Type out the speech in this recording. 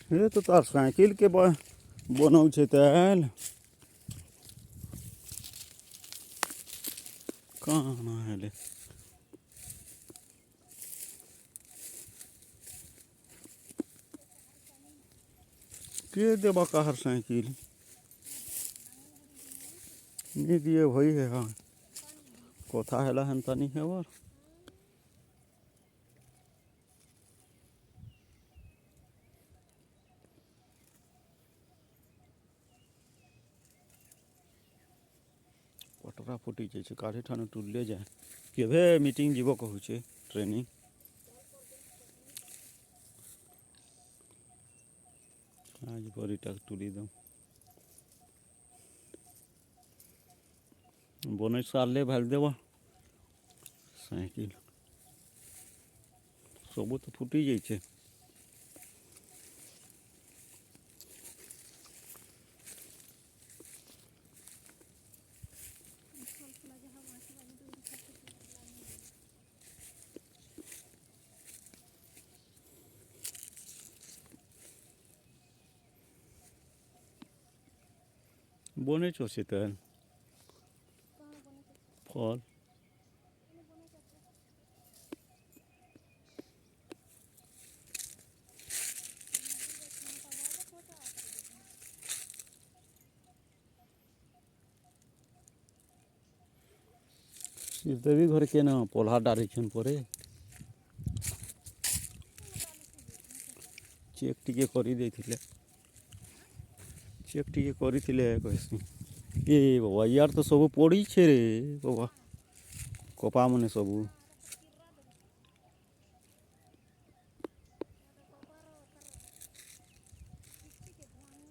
ये तो तार साइकिल के बनाऊ छे तेल कहाँ है के देवा कहर साइकिल नहीं दिए भाई है हाँ कथा है हेन्ता नहीं है और पटरा फुटी जाए काढ़े ठाने टूले जाए केभे मीटिंग जीव कहूँ ट्रेनिंग आज बड़ीटा तुली दम बन सारे भाल देव साइकिल सब तो फुटी जाइए बने से तेल फल श्रीदेवी घर के ना पोल्हा डारी पर चेक टी कर चेक टी कहसी ए बाबा यार तो सब पड़ी छे रे बाबा कपा मने सब